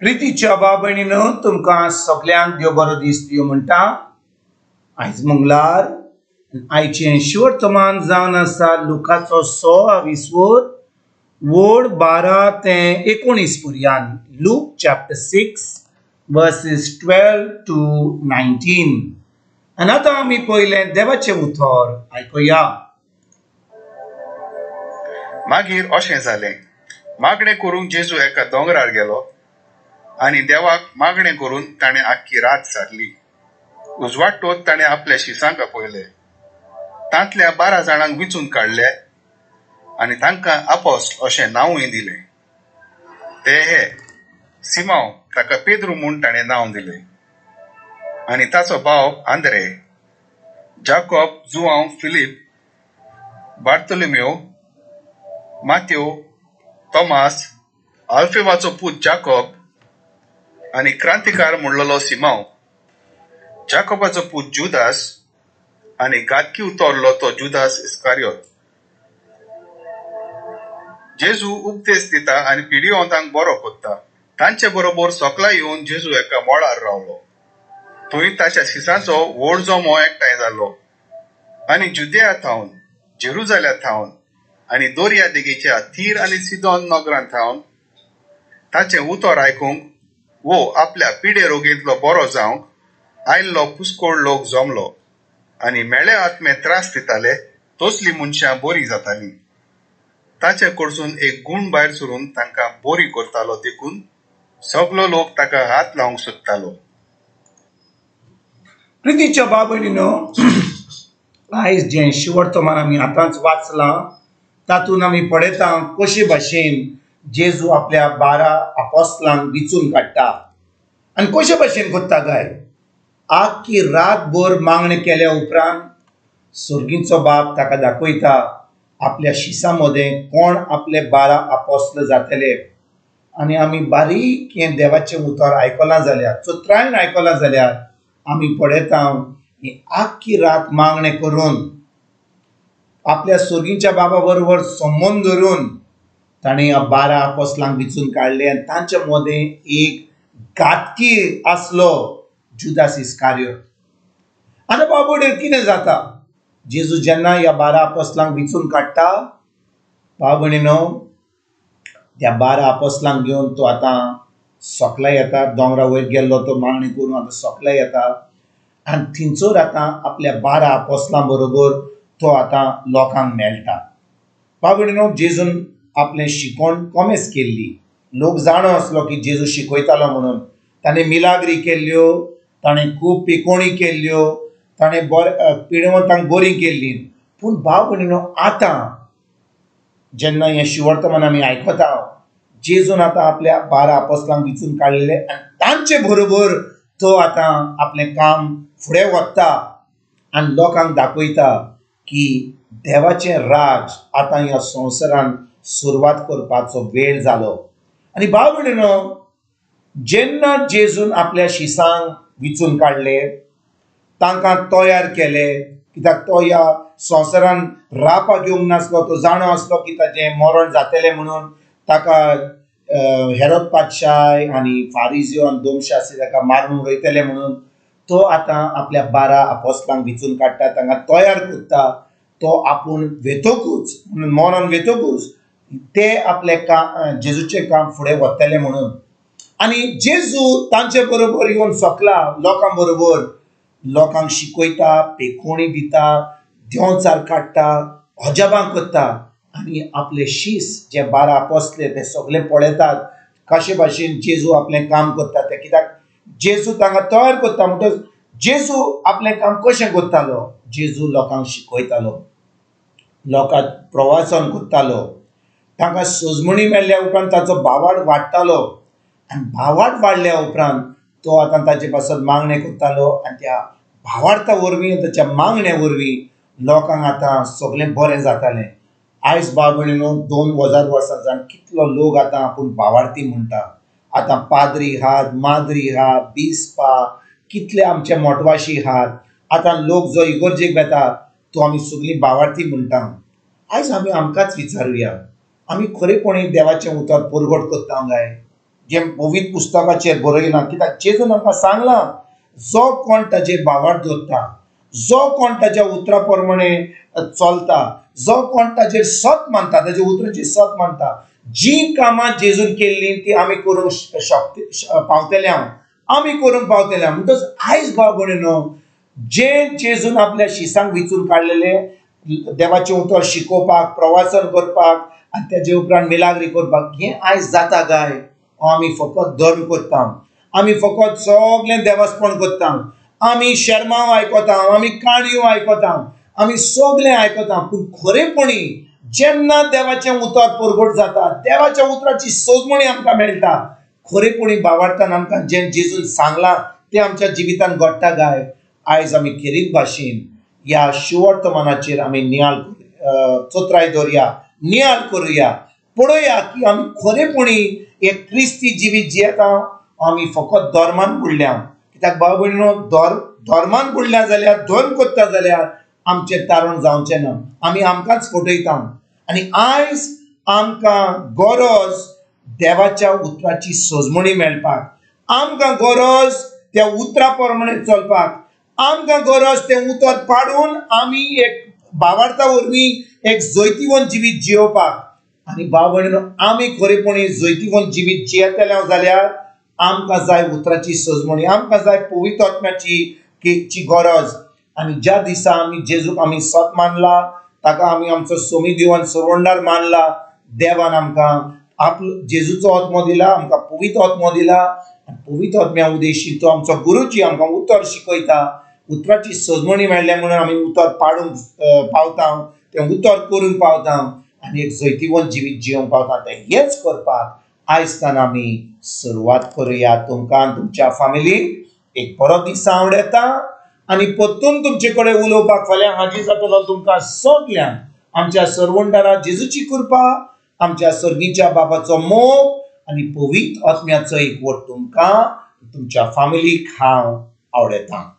प्रितीच्या बाबणीनो तुमकां सगळ्यांक देव बरो दीस दिवं म्हणटा। आयज मंगळार आयचें शिवर्तमान जावन आसा लुकाचो 6 वोड 12 ते 19 पर्यंत। Look chapter 6 verses 12 to 19। आनी आतां आमी पयलें देवाचें उतर आयकुया। मागीर अशें जालें, मागणें करूंक जेजू एका दोंगरार गेलो आनी देवाक मागणें करून ताणें आख्खी रात सारली। उजवाडटोच ताणें आपल्या शिसांक आपयले। तांतल्या 12 जाणांक विचून काडले आनी तांकां आपोस्तल अशें नांवूय दिलें। ते हे सिमोन, ताका पेद्रू म्हूण ताणें नांव दिलें, आनी ताचो भाव आंद्रे, जाकोब जुआंव फिलीप, बार्तोलोमेव, माथेव, तोमास, आल्फेवाचो पूत जाकोब, आनी क्रांतिकार म्हणलोलो सिमोन, जाकोबाचो पूत जुदास, आनी गादकी उतरलो तो जुदास इस्कारियोत। जेजू उपदेश दिता आनी पिढीवंतांक बरो कोत्ता। तांचे बरोबर सोकला येवन जेजू एका मोळार रावलो। थंय ताच्या शिसांचो व्हड जमो एकठांय जालो आनी जुदेया थावन, जेरुजालेम थावन आनी दोर्या देगेच्या तीर आनी सिदोन नगरांत थावन ताचें उतर आयकूंक वो आपल्या पिडे रोगींतलो बरो जावंक आयल्लो पुस्कोळ लोक जमलो आनी मेळे आत्मे त्रास दिताले तसली मनशां बरी जातालीं। ताचे कडसून एक गूण भायर सरून तांकां बरी करतालो देखून सगलो लोक ताका हात लावंक सोदतालो। प्रितीच्या बाबणीनो आयज जें शिवर्तमान आमी आतांच वाचलां तातूंत आमी पळयता कशे भाशेन जेजू आपल्या 12 आपोस्तलांक विचून काडटा आनी कशे भाशेन कोत्ता काय। आख्खी रातभर मागणें केल्या उपरांत सुर्गीचो बाप ताका दाखयता आपल्या शिसां मदें कोण आपले 12 आपोस्तल जातले। आनी आमी बारीक हें देवाचें उतर आयकलां जाल्यार, चोत्रायन आयकलां जाल्यार आमी पळयता ही आख्खी रात मागणें करून आपल्या सुर्गीच्या बाबा बरोबर संबंद धरून ताणें ह्या 12 आपोस्तलांक विचून काडले आनी तांचे मदें एक गादकी आसलो, जुदास इस्कारियोत। आतां बाबडे कितें जाता, जेजू जेन्ना ह्या 12 आपोस्तलांक विचून काडटा, बाबणीनो त्या 12 आपोस्तलांक घेवन तो आतां सोकला येता। दोंगरा वयर गेल्लो तो मागणी करून आतां सोकला येता आनी थिंचोर आतां आपल्या 12 आपोस्तलां बरोबर तो आतां लोकांक मेळटा। बाबणीनो जेजून आपलें शिकोण कॉमेस केल्ली। लोक जाणो आसलो की जेजू शिकयतालो म्हणून। ताणें मिलाग्री केल्ल्यो, ताणें खूब पिकोणी केल्ल्यो, ताणें पिडवंतांक बरी केल्लीं। पूण बाबणीनो आतां जेन्ना हें शिवर्तमान आमी आयकता, जेजून आतां आपल्या 12 आपोस्तलांक विचून काडलेले आनी तांचे बरोबर तो आतां आपलें काम फुडें व्हरता आनी लोकांक दाखयता की देवाचें राज आतां ह्या संवसारांत सुरवात करपाचो वेळ जालो। आनी बाबणीनो जेन्ना जेजून आपल्या शिसांक विचून काडले, तांकां तयार केले, कित्याक तो ह्या संवसारांत रावपाक येवंक नासलो। तो जाणो आसलो की ताचें मरण जातलें म्हणून। ताका हेरोद पादशाय आनी फारिजियो आनी दोमशे आसले ताका मारून उडयतले म्हणून तो आतां आपल्या 12 आपोस्तलांक विचून काडटा, तांकां तयार करता। तो आपूण वेतोकूच म्हणून मरण वेतोकूच ते आपलें काम, जेजूचें काम फुडें व्हरतले म्हणून। आनी जेजू तांचे बरोबर येवन सोकला लोकां बरोबर, लोकांक शिकयता, पेखोणी दिता, देंवचार काडटा, अजापां करता आनी आपले शीस जे 12 आपोस्तले ते सगळे पळयतात कशे भाशेन जेजू आपलें काम करता ते। कित्याक जेजू तांकां तयार करता म्हणटच जेजू आपलें काम कशें करतालो, जेजू लोकांक शिकयतालो, लोकांक प्रवाचन करतालो, तांकां सजमणी मेळ्ळ्या उपरांत ताचो भावार्थ वाडटालो आनी भावार्थ वाडल्या उपरांत तो आतां ताचे पासत मागणें करतालो आनी त्या भावार्था वरवीं, ताच्या मागण्या वरवीं लोकांक आतां सगळें बरें जातालें। आयज बाबणीनो 2000 वर्सां जावन कितलो लोक आतां आपूण भावार्थी म्हणटा। आतां पाद्री आहात, माद्री आहात, बिस्पा, कितले आमचे मोटवाशी आहात। आतां लोक जो इगर्जेक येता तो आमी सगळीं भावार्थी म्हणटा। आयज आमी आमकांच विचारुया, आमी खरेपणी देवाचें उतर परगट करता काय? जे पवित्र पुस्तकाचेर बरयलां, कित्याक जेजून आमकां सांगलां जो कोण ताजेर बावर दवरता, जो कोण ताच्या उतरा प्रमाणे चलता, जो कोण ताजेर सत मानता, ताच्या उतराची सत मानता, जी कामां जेजून केल्लीं ती आमी करूंक पावतले आमी करूंक पावतले म्हणटच आयज भाव भयणीनो, जे जेजून आपल्या शिसांक विचून काडलेले देवाचें उतर शिकोवपाक, प्रवाचन करपाक आनी तेजे उपरांत मिलाग्री करपाक, हें आयज जाता काय? आमी फकत धर्म करता, आमी फकत सगळें देवास्पण करता, आमी शर्मांव आयकता, आमी काणयो आयकता, आमी सगळें आयकता, पूण खरेपणी जेन्ना देवाचें उतर परगट जाता, देवाच्या उतराची सोजमणी आमकां मेळटा, खरेपणी भावार्थान आमकां जें जेजून सांगलां तें आमच्या जिवितांत घडटा काय? आयज आमी खेरीत भाशेन ह्या शिवर्तमानाचेर आमी नियाळ चोत्राय दवरया, नियाळ करुया, पळोवया की आमी खरेपणी एक क्रिस्ती जिवीत जियेता, आमी फकत धर्मान बुडल्या, कित्याक भाव भयणीनो, धर्मान बुडल्या जाल्यार, धर्म करता जाल्यार आमचें तारण जावचें ना, आमी आमकांच फटयता. आनी आयज आमकां गरज देवाच्या उतराची सोजमणी मेळपाक, आमकां गरज त्या उतरा प्रमाणे चलपाक, आमकां गरज तें उतर पाडून आमी एक भावार्था वरवीं एक जैतिवंत जिवीत जियोवपाक. आनी भाव भयणीनो, आमी खरेपणी जैतिवंत जिवीत जियेतले जाल्यार आमकां जाय उतराची सोजमणी, आमकां जाय पवित्र आत्म्याची गरज. आनी ज्या दिसा आमी जेजूक आमी सत मानला, ताका आमी आमचो सोमी दिवन सरवंडार मानला, देवान आमकां जेजूचो आत्मो दिला, आमकां पवित्र आत्मो दिला, आनी पवित्र आत्म्या उदेशी तो आमचो गुरूजी आमकां उतर शिकयता. उतराची सोजमणी मेळ्ळ्या म्हणून आमी उतर पाडूंक पावता, तें उतर करूंक पावता आनी एक जैतिवंत जिवीत जियोंक पावता. हेंच करपाक आयजच्यान आमी सुरवात करुया. तुमकां आनी तुमच्या फॅमिलीक एक बरो दीस आवडेता आनी परतून तुमचे कडेन उलोवपाक फाल्यां हाजीर जातलो तुमकां सगल्यांक. आमच्या सरवंडारा जेजूची कृपा, आमच्या सर्गीच्या बाबाचो मोग आनी पवित्र आत्म्याचो एकवट तुमकां तुमच्या फॅमिलीक हांव आवडेता.